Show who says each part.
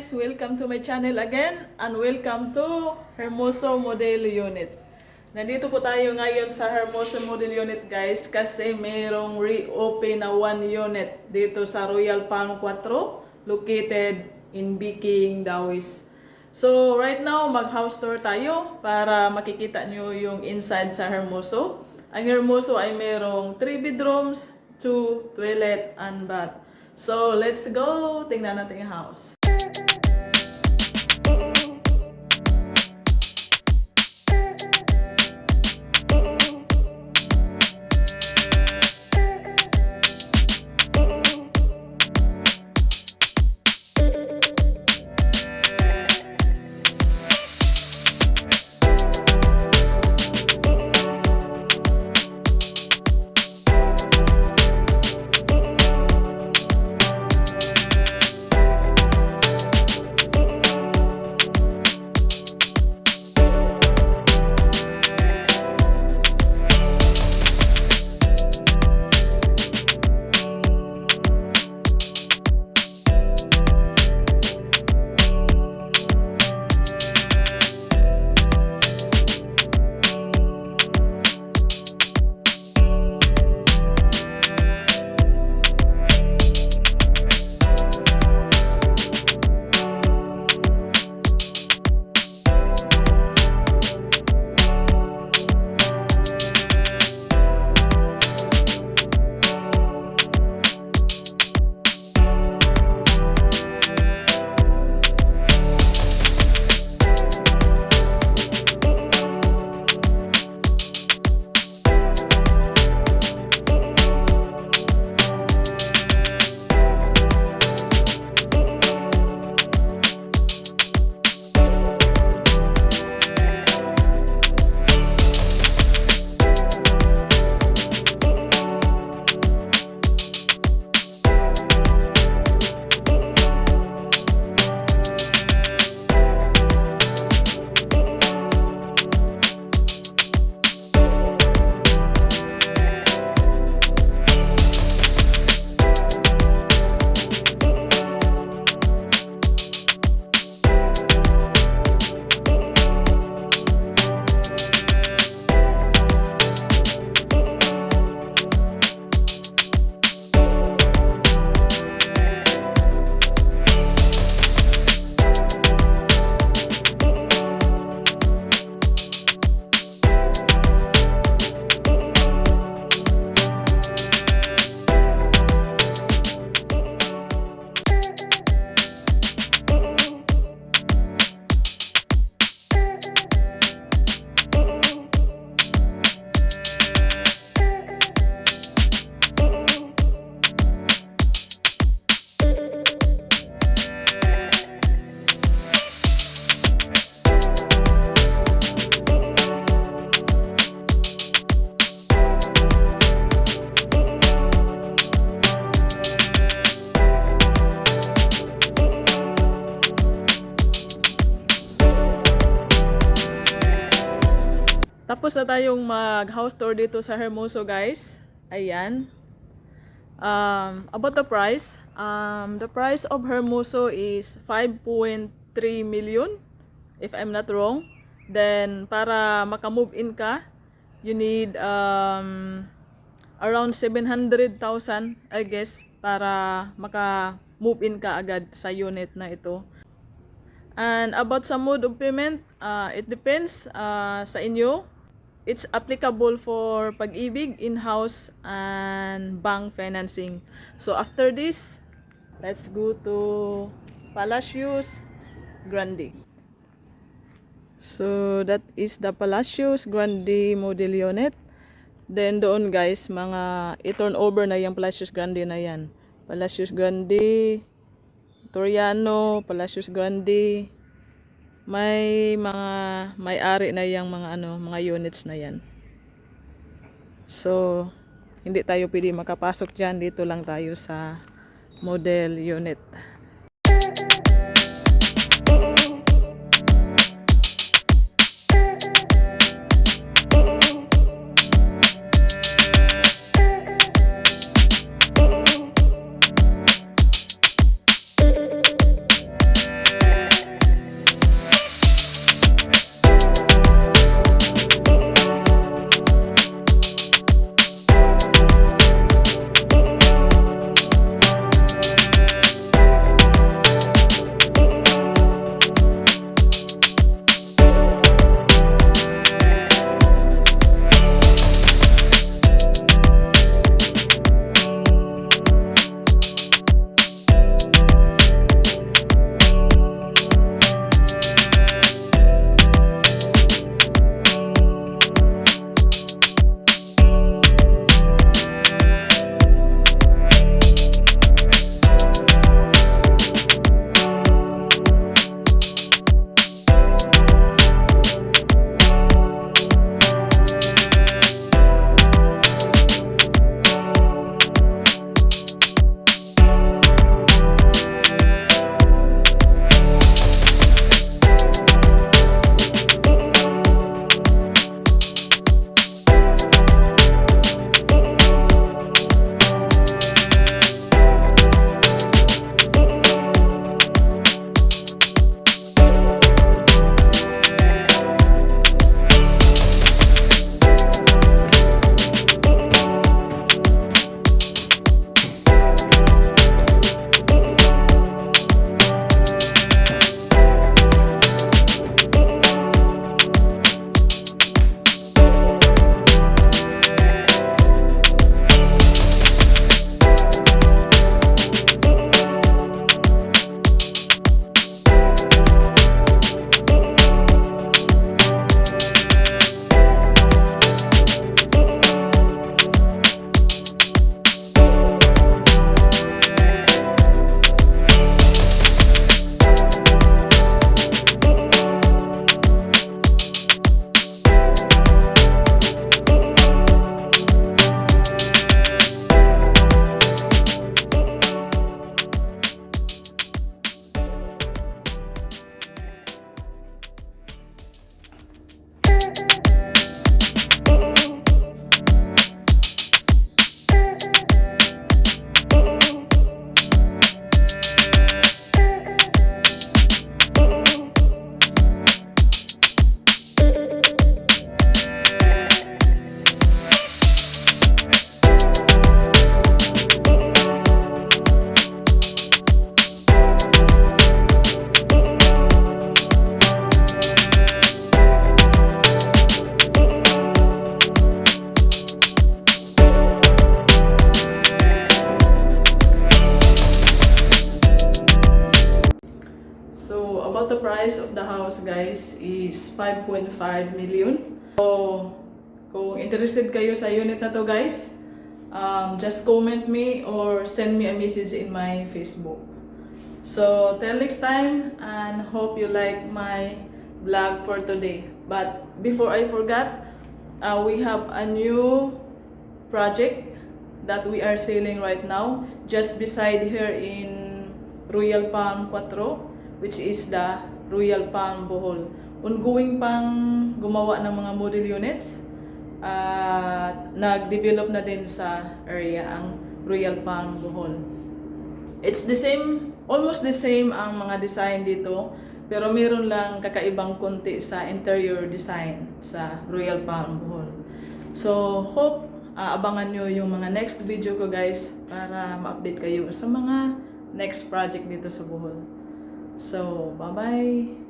Speaker 1: guys! Welcome to my channel again and welcome to Hermoso Model Unit. Nandito po tayo ngayon sa Hermoso Model Unit guys kasi mayroong reopen na 1 unit dito sa Royal Palm Quatro located in Biking, Dauis. So right now mag-house tour tayo para makikita nyo yung inside sa Hermoso. Ang Hermoso ay mayroong 3 bedrooms, 2 toilet and bath. So, let's go! Tingnan natin yung house. Tapos na tayong mag-house tour dito sa Hermoso guys. Ayan. About the price. The price of Hermoso is 5.3 million if I'm not wrong. Then para maka-move in ka, you need around 700,000 I guess para maka-move in ka agad sa unit na ito. And about sa mode of payment, it depends sa inyo. It's applicable for pag-ibig, in-house, and bank financing. So after this, let's go to Palacios Grande. So that is the Palacios Grande model unit. Then doon guys, mga i-turn over na yung Palacios Grande na yan. Palacios Grande, Toriano, Palacios Grande. May mga may-ari na yung mga units na yan. So hindi tayo pwede makapasok diyan, dito lang tayo sa model unit. So, about the price of the house, guys, is 5.5 million. So, kung interested kayo sa unit na to, guys, just comment me or send me a message in my Facebook. So, till next time, and hope you like my vlog for today. But before I forgot, we have a new project that we are selling right now, just beside here in Royal Palm Quatro, which is the Royal Palm Bohol. Ongoing pang gumawa ng mga model units at nag-develop na din sa area ang Royal Palm Bohol. It's the same, almost the same ang mga design dito, pero meron lang kakaibang konti sa interior design sa Royal Palm Bohol. So, hope abangan nyo yung mga next video ko, guys, para ma-update kayo sa mga next project dito sa Bohol. So, bye-bye!